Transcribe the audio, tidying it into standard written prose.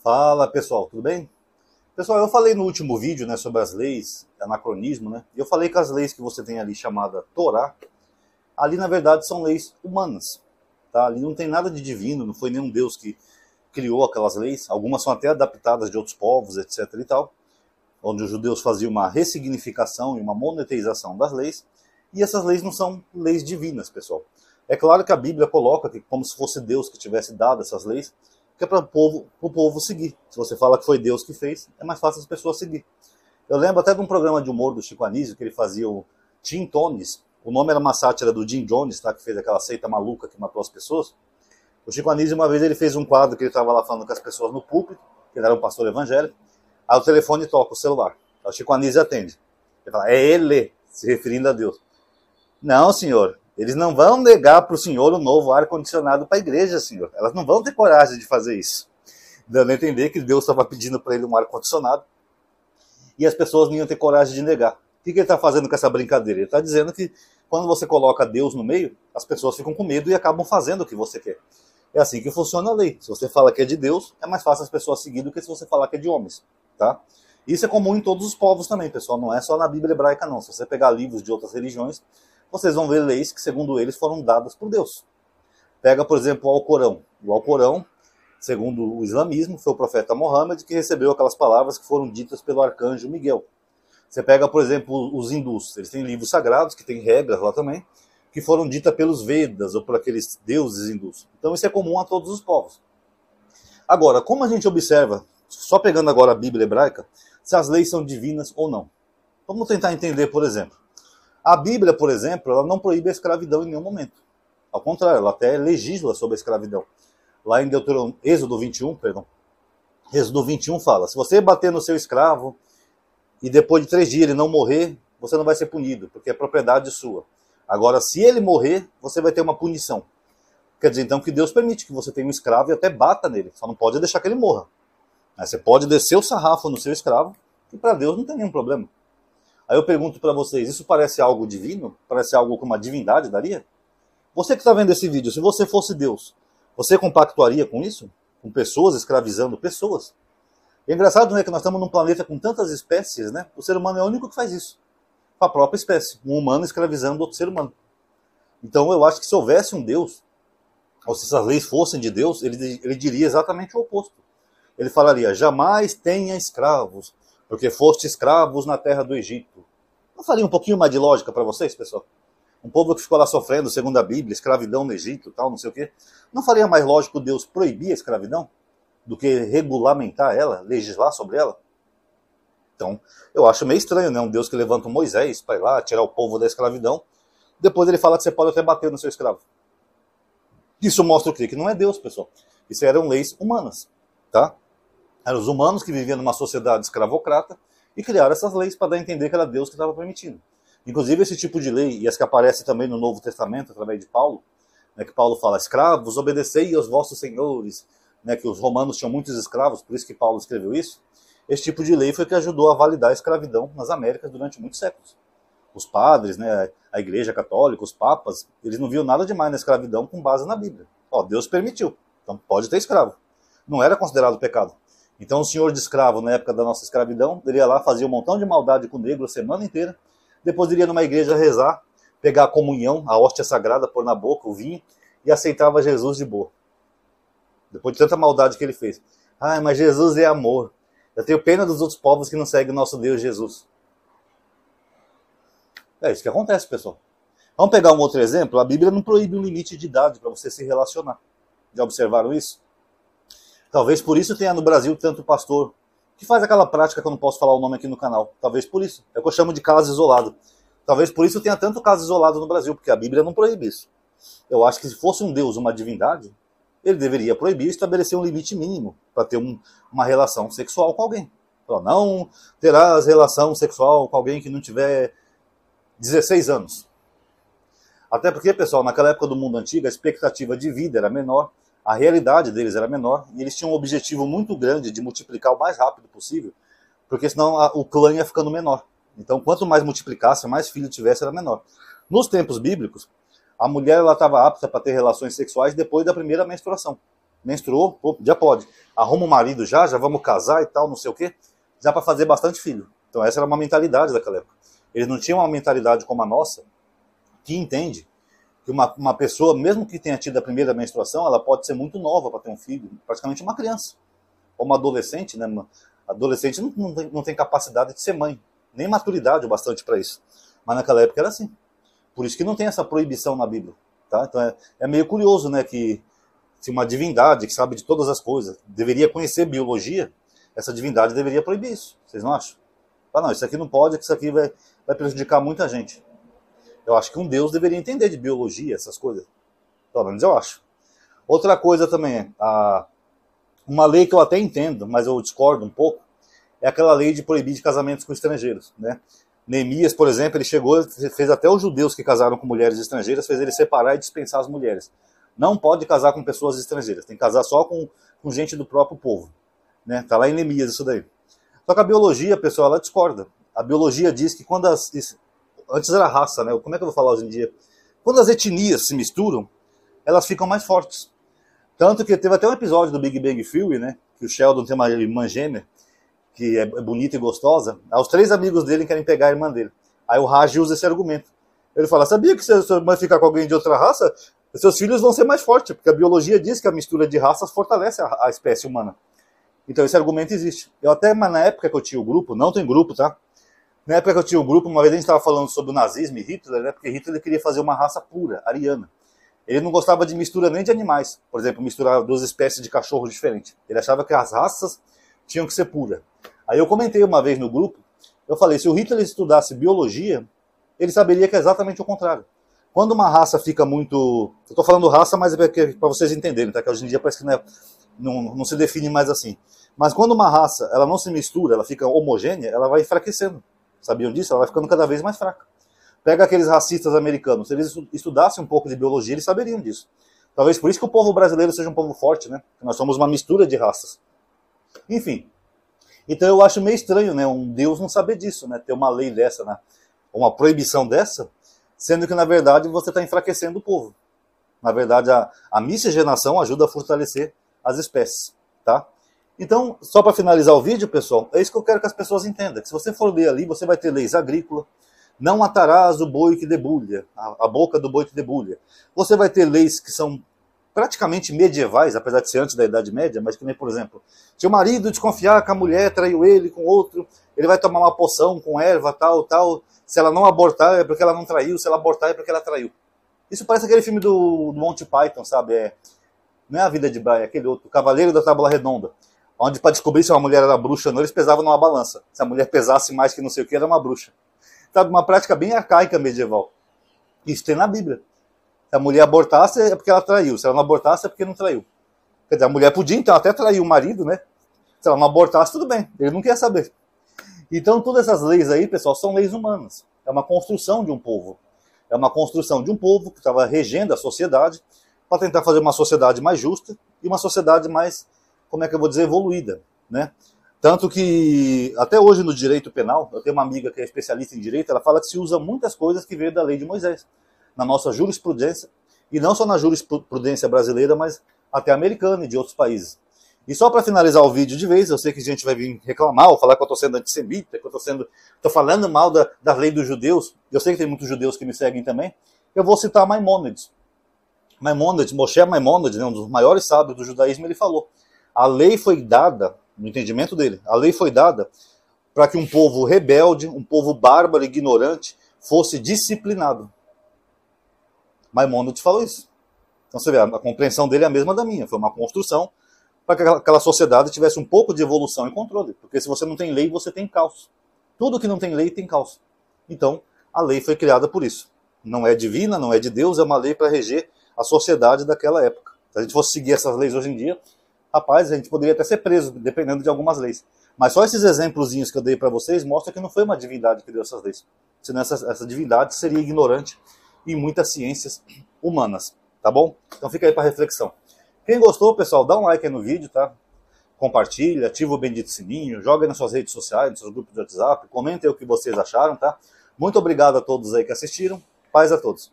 Fala pessoal, tudo bem? Pessoal, eu falei no último vídeo, né, sobre as leis, anacronismo, né? E eu falei que as leis que você tem ali chamada Torá, ali na verdade são leis humanas, tá? Ali não tem nada de divino, não foi nenhum Deus que criou aquelas leis. Algumas são até adaptadas de outros povos, etc e tal, onde os judeus faziam uma ressignificação e uma monetarização das leis. E essas leis não são leis divinas, pessoal. É claro que a Bíblia coloca que como se fosse Deus que tivesse dado essas leis, que é para o povo seguir. Se você fala que foi Deus que fez, é mais fácil as pessoas seguir. Eu lembro até de um programa de humor do Chico Anísio, que ele fazia o Tim Tones. O nome era uma sátira do Jim Jones, tá, que fez aquela seita maluca que matou as pessoas. O Chico Anísio, uma vez, ele fez um quadro que ele estava lá falando com as pessoas no púlpito, que ele era um pastor evangélico. Aí o telefone toca, o celular. Aí o Chico Anísio atende. Ele fala, é ele, se referindo a Deus. Não, senhor. Eles não vão negar para o senhor o novo ar-condicionado para a igreja, senhor. Elas não vão ter coragem de fazer isso. Dando a entender que Deus estava pedindo para ele um ar-condicionado e as pessoas não iam ter coragem de negar. O que ele está fazendo com essa brincadeira? Ele está dizendo que quando você coloca Deus no meio, as pessoas ficam com medo e acabam fazendo o que você quer. É assim que funciona a lei. Se você fala que é de Deus, é mais fácil as pessoas seguirem do que se você falar que é de homens. Tá? Isso é comum em todos os povos também, pessoal. Não é só na Bíblia hebraica, não. Se você pegar livros de outras religiões, vocês vão ver leis que, segundo eles, foram dadas por Deus. Pega, por exemplo, o Alcorão. O Alcorão, segundo o islamismo, foi o profeta Mohammed que recebeu aquelas palavras que foram ditas pelo arcanjo Miguel. Você pega, por exemplo, os hindus. Eles têm livros sagrados, que têm regras lá também, que foram ditas pelos Vedas ou por aqueles deuses hindus. Então isso é comum a todos os povos. Agora, como a gente observa, só pegando agora a Bíblia hebraica, se as leis são divinas ou não? Vamos tentar entender, por exemplo. A Bíblia, por exemplo, ela não proíbe a escravidão em nenhum momento. Ao contrário, ela até legisla sobre a escravidão. Lá em Êxodo 21, Êxodo 21 fala, se você bater no seu escravo e depois de 3 dias ele não morrer, você não vai ser punido, porque é propriedade sua. Agora, se ele morrer, você vai ter uma punição. Quer dizer, então, que Deus permite que você tenha um escravo e até bata nele. Só não pode deixar que ele morra. Você pode descer o sarrafo no seu escravo, que para Deus não tem nenhum problema. Aí eu pergunto para vocês, isso parece algo divino? Parece algo que uma divindade daria? Você que está vendo esse vídeo, se você fosse Deus, você compactuaria com isso? Com pessoas escravizando pessoas? É engraçado, né, que nós estamos num planeta com tantas espécies, né? O ser humano é o único que faz isso. Com a própria espécie. Um humano escravizando outro ser humano. Então eu acho que se houvesse um Deus, ou se essas leis fossem de Deus, ele diria exatamente o oposto. Ele falaria, jamais tenha escravos, porque foste escravos na terra do Egito. Não faria um pouquinho mais de lógica para vocês, pessoal? Um povo que ficou lá sofrendo, segundo a Bíblia, escravidão no Egito, tal, não sei o quê. Não faria mais lógico Deus proibir a escravidão do que regulamentar ela, legislar sobre ela? Então, eu acho meio estranho, né? Um Deus que levanta um Moisés para ir lá, tirar o povo da escravidão. Depois ele fala que você pode até bater no seu escravo. Isso mostra o quê? Que não é Deus, pessoal. Isso eram leis humanas, tá? Eram os humanos que viviam numa sociedade escravocrata e criaram essas leis para dar a entender que era Deus que estava permitindo. Inclusive esse tipo de lei, e as que aparecem também no Novo Testamento, através de Paulo, né, que Paulo fala, escravos, obedecei aos vossos senhores, né, que os romanos tinham muitos escravos, por isso que Paulo escreveu isso. Esse tipo de lei foi que ajudou a validar a escravidão nas Américas durante muitos séculos. Os padres, né, a Igreja Católica, os papas, eles não viam nada demais na escravidão com base na Bíblia. Ó, Deus permitiu, então pode ter escravo. Não era considerado pecado. Então o senhor de escravo, na época da nossa escravidão, ele ia lá, fazia um montão de maldade com o negro a semana inteira, depois iria numa igreja rezar, pegar a comunhão, a hóstia sagrada, pôr na boca, o vinho, e aceitava Jesus de boa. Depois de tanta maldade que ele fez. Ah, mas Jesus é amor. Eu tenho pena dos outros povos que não seguem o nosso Deus Jesus. É isso que acontece, pessoal. Vamos pegar um outro exemplo? A Bíblia não proíbe um limite de idade para você se relacionar. Já observaram isso? Talvez por isso tenha no Brasil tanto pastor que faz aquela prática que eu não posso falar o nome aqui no canal. Talvez por isso. É o que eu chamo de caso isolado. Talvez por isso tenha tanto caso isolado no Brasil, porque a Bíblia não proíbe isso. Eu acho que se fosse um Deus, uma divindade, ele deveria proibir e estabelecer um limite mínimo para ter uma relação sexual com alguém. Não terás relação sexual com alguém que não tiver 16 anos. Até porque, pessoal, naquela época do mundo antigo, a expectativa de vida era menor, a realidade deles era menor, e eles tinham um objetivo muito grande de multiplicar o mais rápido possível, porque senão o clã ia ficando menor. Então, quanto mais multiplicasse, mais filho tivesse, era menor. Nos tempos bíblicos, a mulher estava apta para ter relações sexuais depois da primeira menstruação. menstruou, pô, já pode. Arruma um marido já vamos casar e tal, não sei o quê, já para fazer bastante filho. Então essa era uma mentalidade daquela época. Eles não tinham uma mentalidade como a nossa, que entende que uma pessoa, mesmo que tenha tido a primeira menstruação, ela pode ser muito nova para ter um filho, praticamente uma criança. Ou uma adolescente, né? Uma adolescente não tem capacidade de ser mãe, nem maturidade o bastante para isso. Mas naquela época era assim. Por isso que não tem essa proibição na Bíblia. Tá? Então é meio curioso, né, que se uma divindade que sabe de todas as coisas deveria conhecer biologia, essa divindade deveria proibir isso. Vocês não acham? Ah, não, isso aqui não pode, que isso aqui vai prejudicar muita gente. Eu acho que um Deus deveria entender de biologia, essas coisas. Pelo menos eu acho. Outra coisa também uma lei que eu até entendo, mas eu discordo um pouco, é aquela lei de proibir de casamentos com estrangeiros, né? Neemias, por exemplo, ele chegou, fez até os judeus que casaram com mulheres estrangeiras, fez ele separar e dispensar as mulheres. Não pode casar com pessoas estrangeiras, tem que casar só com gente do próprio povo. Né? Tá lá em Neemias isso daí. Só que a biologia, pessoal, ela discorda. A biologia diz que quando antes era raça, né? Como é que eu vou falar hoje em dia? Quando as etnias se misturam, elas ficam mais fortes. Tanto que teve até um episódio do Big Bang Theory, né? Que o Sheldon tem uma irmã gêmea, que é bonita e gostosa. Aí os 3 amigos dele querem pegar a irmã dele. Aí o Raj usa esse argumento. Ele fala, sabia que se a sua irmã ficar com alguém de outra raça, seus filhos vão ser mais fortes, porque a biologia diz que a mistura de raças fortalece a espécie humana. Então esse argumento existe. Mas na época que eu tinha o grupo, não tem grupo, tá? Na época que eu tinha o grupo, uma vez a gente estava falando sobre o nazismo e Hitler, né? Porque Hitler queria fazer uma raça pura, ariana. Ele não gostava de mistura nem de animais. Por exemplo, misturar 2 espécies de cachorro diferentes. Ele achava que as raças tinham que ser puras. Aí eu comentei uma vez no grupo, eu falei, se o Hitler estudasse biologia, ele saberia que é exatamente o contrário. Quando uma raça fica muito... Eu estou falando raça, mas é para vocês entenderem, tá? Que hoje em dia parece que não se define mais assim. Mas quando uma raça ela não se mistura, ela fica homogênea, ela vai enfraquecendo. Sabiam disso? Ela vai ficando cada vez mais fraca. Pega aqueles racistas americanos, se eles estudassem um pouco de biologia, eles saberiam disso. Talvez por isso que o povo brasileiro seja um povo forte, né? Nós somos uma mistura de raças. Enfim. Então eu acho meio estranho, né? Um Deus não saber disso, né? Ter uma lei dessa, né? Uma proibição dessa, sendo que na verdade você está enfraquecendo o povo. Na verdade a miscigenação ajuda a fortalecer as espécies, tá? Então, só para finalizar o vídeo, pessoal, é isso que eu quero que as pessoas entendam. Que se você for ler ali, você vai ter leis agrícolas. Não atarás o boi que debulha, a boca do boi que debulha. Você vai ter leis que são praticamente medievais, apesar de ser antes da Idade Média, mas que nem, por exemplo, se o marido desconfiar que a mulher traiu ele com outro, ele vai tomar uma poção com erva, tal, tal. Se ela não abortar é porque ela não traiu, se ela abortar é porque ela traiu. Isso parece aquele filme do Monty Python, sabe? Não é A Vida de Brian, é aquele outro, o Cavaleiro da Tábua Redonda. Onde para descobrir se uma mulher era bruxa ou não, eles pesavam numa balança. Se a mulher pesasse mais que não sei o que, era uma bruxa. Sabe, uma prática bem arcaica medieval. Isso tem na Bíblia. Se a mulher abortasse é porque ela traiu. Se ela não abortasse é porque não traiu. Quer dizer, a mulher podia então até trair o marido, né? Se ela não abortasse, tudo bem. Ele não quer saber. Então todas essas leis aí, pessoal, são leis humanas. É uma construção de um povo. É uma construção de um povo que estava regendo a sociedade para tentar fazer uma sociedade mais justa e uma sociedade mais, como é que eu vou dizer, evoluída, né? Tanto que, até hoje no direito penal, eu tenho uma amiga que é especialista em direito, ela fala que se usa muitas coisas que veio da lei de Moisés, na nossa jurisprudência, e não só na jurisprudência brasileira, mas até americana e de outros países. E só para finalizar o vídeo de vez, eu sei que a gente vai vir reclamar ou falar que eu estou sendo antissemita, que eu estou falando mal da lei dos judeus, eu sei que tem muitos judeus que me seguem também, eu vou citar Maimônides. Moshe Maimônides, né, um dos maiores sábios do judaísmo, ele falou, a lei foi dada, no entendimento dele, a lei foi dada para que um povo rebelde, um povo bárbaro, ignorante, fosse disciplinado. Maimônides falou isso. Então você vê, a compreensão dele é a mesma da minha, foi uma construção para que aquela sociedade tivesse um pouco de evolução e controle, porque se você não tem lei, você tem caos. Tudo que não tem lei tem caos. Então, a lei foi criada por isso. Não é divina, não é de Deus, é uma lei para reger a sociedade daquela época. Se a gente fosse seguir essas leis hoje em dia, rapaz, a gente poderia até ser preso, dependendo de algumas leis. Mas só esses exemplozinhos que eu dei para vocês mostram que não foi uma divindade que deu essas leis. Senão essa divindade seria ignorante em muitas ciências humanas. Tá bom? Então fica aí para reflexão. Quem gostou, pessoal, dá um like aí no vídeo, tá? Compartilha, ativa o bendito sininho, joga nas suas redes sociais, nos seus grupos de WhatsApp, comentem o que vocês acharam, tá? Muito obrigado a todos aí que assistiram. Paz a todos.